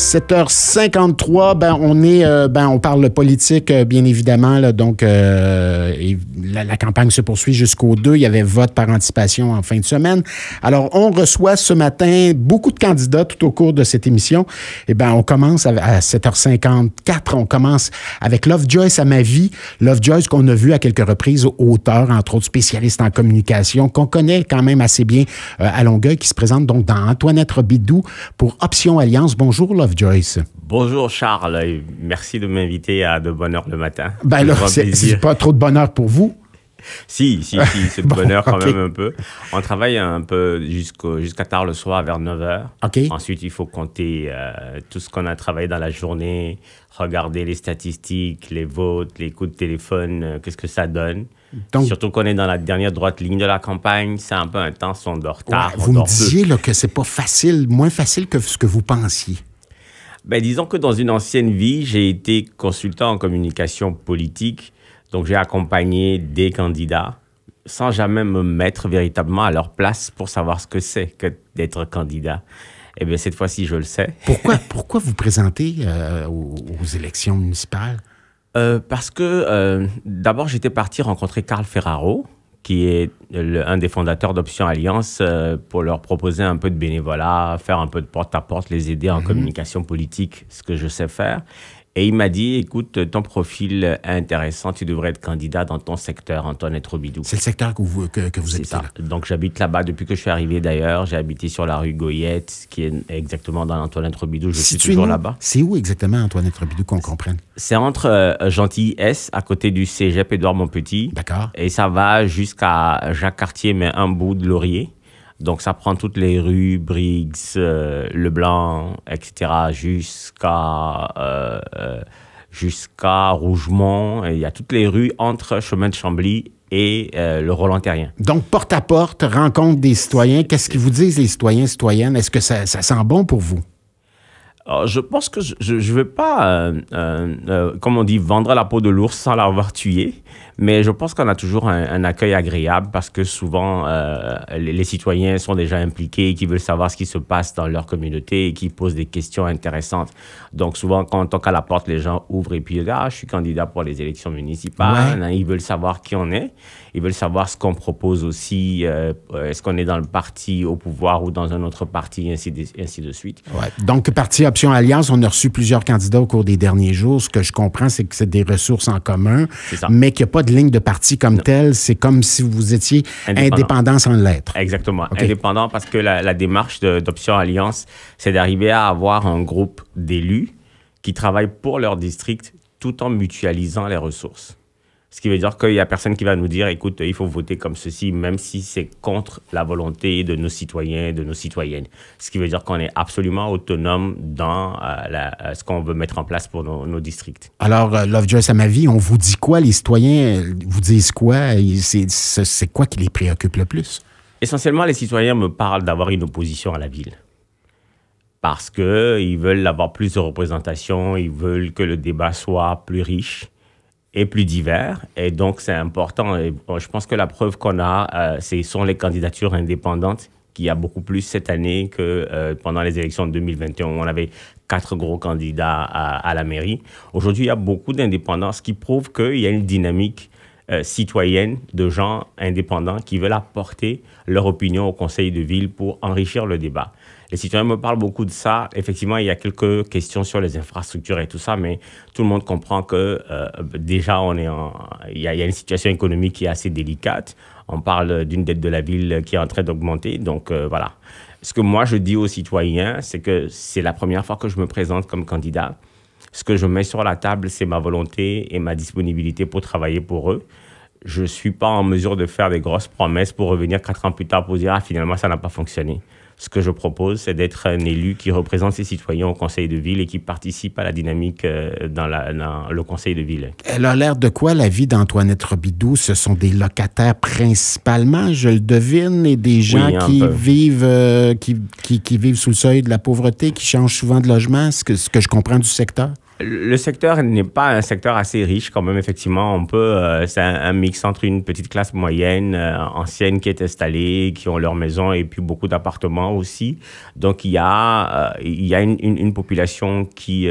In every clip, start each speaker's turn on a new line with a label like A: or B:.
A: 7h53, on parle politique, bien évidemment. Là, donc, la campagne se poursuit jusqu'au 2. Il y avait vote par anticipation en fin de semaine. Alors, on reçoit ce matin beaucoup de candidats tout au cours de cette émission. On commence à 7h54. On commence avec Lovejoyce à ma vie. Lovejoyce qu'on a vu à quelques reprises, auteur, entre autres spécialiste en communication, qu'on connaît quand même assez bien à Longueuil, qui se présente donc dans Antoinette Robidoux pour Option Alliance. Bonjour, Lovejoyce.
B: Bonjour Charles, et merci de m'inviter à De Bonne Heure le matin.
A: C'est pas trop de bonheur pour vous?
B: Si, c'est de bonheur quand même un peu. On travaille un peu jusqu'à tard le soir, vers 9h.
A: Okay.
B: Ensuite, il faut compter tout ce qu'on a travaillé dans la journée, regarder les statistiques, les votes, les coups de téléphone, qu'est-ce que ça donne. Donc, surtout qu'on est dans la dernière droite ligne de la campagne, c'est un peu intense, on dort tard.
A: Ouais, vous me disiez là, que c'est pas facile, moins facile que ce que vous pensiez.
B: Disons que dans une ancienne vie, j'ai été consultant en communication politique, donc j'ai accompagné des candidats sans jamais me mettre véritablement à leur place pour savoir ce que c'est que d'être candidat. Cette fois-ci, je le sais.
A: Pourquoi vous présentez aux élections municipales?
B: Parce que d'abord, j'étais parti rencontrer Carl Ferraro, qui est un des fondateurs d'Option Alliance, pour leur proposer un peu de bénévolat, faire un peu de porte-à-porte, les aider en communication politique, ce que je sais faire. Et il m'a dit, écoute, ton profil est intéressant, tu devrais être candidat dans ton secteur, Antoinette Robidoux.
A: C'est le secteur que vous habitez
B: ça.
A: Là.
B: Donc j'habite là-bas depuis que je suis arrivé d'ailleurs. J'ai habité sur la rue Goyette, qui est exactement dans Antoinette Robidoux. Je suis toujours là-bas.
A: C'est où exactement Antoinette Robidoux, qu'on comprenne?
B: C'est entre Gentilly-S, à côté du cégep Édouard-Montpetit.
A: D'accord.
B: Et ça va jusqu'à Jacques-Cartier, mais un bout de Laurier. Donc, ça prend toutes les rues, Briggs, Leblanc, etc., jusqu'à Rougemont. Et il y a toutes les rues entre Chemin de Chambly et le Roland-Terrien.
A: Donc, porte à porte, rencontre des citoyens. Qu'est-ce qu'ils vous disent, les citoyens, citoyennes? Est-ce que ça sent bon pour vous?
B: Alors, je pense que je ne vais pas, comme on dit, vendre la peau de l'ours sans l'avoir tué. Mais je pense qu'on a toujours un accueil agréable parce que souvent, les citoyens sont déjà impliqués, qui veulent savoir ce qui se passe dans leur communauté et qui posent des questions intéressantes. Donc, souvent, quand on toque à la porte, les gens ouvrent et puis disent « Ah, je suis candidat pour les élections municipales. Ouais. » Ils veulent savoir qui on est. Ils veulent savoir ce qu'on propose aussi. Est-ce qu'on est dans le parti au pouvoir ou dans un autre parti, ainsi de suite.
A: Ouais. Donc, parti Option Alliance, on a reçu plusieurs candidats au cours des derniers jours. Ce que je comprends, c'est que c'est des ressources en commun, mais qu'il n'y a pas de ligne de parti comme telle. C'est comme si vous étiez indépendant sans l'être.
B: Exactement. Okay. Indépendant parce que la démarche d'Option Alliance, c'est d'arriver à avoir un groupe d'élus qui travaillent pour leur district tout en mutualisant les ressources. Ce qui veut dire qu'il n'y a personne qui va nous dire, écoute, il faut voter comme ceci, même si c'est contre la volonté de nos citoyens et de nos citoyennes. Ce qui veut dire qu'on est absolument autonome dans ce qu'on veut mettre en place pour nos districts.
A: Alors, Lovejoyce à ma vie, on vous dit quoi? Les citoyens vous disent quoi? C'est quoi qui les préoccupe le plus?
B: Essentiellement, les citoyens me parlent d'avoir une opposition à la ville. Parce qu'ils veulent avoir plus de représentation, ils veulent que le débat soit plus riche et plus divers. Et donc, c'est important. Et je pense que la preuve qu'on a, ce sont les candidatures indépendantes, qu'il y a beaucoup plus cette année que pendant les élections de 2021, où on avait 4 gros candidats à la mairie. Aujourd'hui, il y a beaucoup d'indépendants, ce qui prouve qu'il y a une dynamique citoyenne de gens indépendants qui veulent apporter leur opinion au conseil de ville pour enrichir le débat. Les citoyens me parlent beaucoup de ça. Effectivement, il y a quelques questions sur les infrastructures et tout ça, mais tout le monde comprend que déjà, il y a une situation économique qui est assez délicate. On parle d'une dette de la ville qui est en train d'augmenter. Donc, voilà. Ce que moi, je dis aux citoyens, c'est que c'est la première fois que je me présente comme candidat. Ce que je mets sur la table, c'est ma volonté et ma disponibilité pour travailler pour eux. Je ne suis pas en mesure de faire des grosses promesses pour revenir 4 ans plus tard pour dire « Ah, finalement, ça n'a pas fonctionné ». Ce que je propose, c'est d'être un élu qui représente ses citoyens au conseil de ville et qui participe à la dynamique dans le conseil de ville.
A: Elle a l'air de quoi, la vie d'Antoinette Robidoux? Ce sont des locataires principalement, je le devine, et des gens qui vivent, qui vivent sous le seuil de la pauvreté, qui changent souvent de logement, ce que je comprends du secteur?
B: Le secteur n'est pas un secteur assez riche quand même, effectivement. On peut, c'est un mix entre une petite classe moyenne, ancienne qui est installée, qui ont leur maison et puis beaucoup d'appartements aussi. Donc, il y a une population qui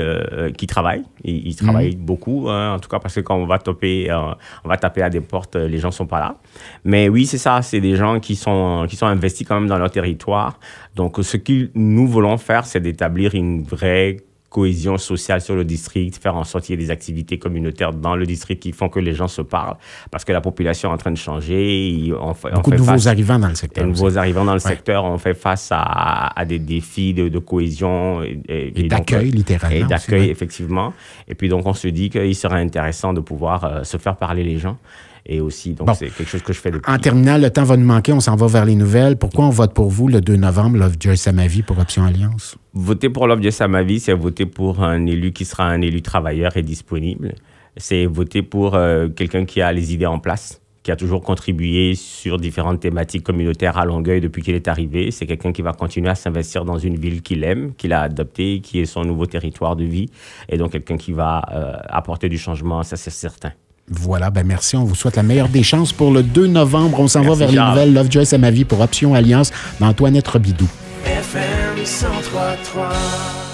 B: travaille. Ils travaillent beaucoup, hein, en tout cas parce que quand on va taper à des portes, les gens sont pas là. Mais oui, c'est ça. C'est des gens qui sont investis quand même dans leur territoire. Donc, ce que nous voulons faire, c'est d'établir une vraie cohésion sociale sur le district, faire en sorte qu'il y ait des activités communautaires dans le district qui font que les gens se parlent. Parce que la population est en train de changer.
A: Beaucoup de nouveaux arrivants dans le secteur.
B: Nouveaux arrivants dans le secteur. On fait face à des défis de cohésion.
A: Et d'accueil, littéralement.
B: Et d'accueil, effectivement. Et puis, donc, on se dit qu'il serait intéressant de pouvoir se faire parler les gens. Et aussi, donc, c'est quelque chose que je fais depuis.
A: En terminant, le temps va nous manquer, on s'en va vers les nouvelles. Pourquoi on vote pour vous le 2 novembre, Lovejoy Samavi, pour Option Alliance?
B: Voter pour Lovejoy Samavi, c'est voter pour un élu qui sera un élu travailleur et disponible. C'est voter pour quelqu'un qui a les idées en place, qui a toujours contribué sur différentes thématiques communautaires à Longueuil depuis qu'il est arrivé. C'est quelqu'un qui va continuer à s'investir dans une ville qu'il aime, qu'il a adoptée, qui est son nouveau territoire de vie. Et donc, quelqu'un qui va apporter du changement, ça c'est certain.
A: Voilà, ben merci. On vous souhaite la meilleure des chances pour le 2 novembre. On s'en va vers les nouvelles. Lovejoy Samavi pour Option Alliance d'Antoinette Robidoux.
C: FM 103.3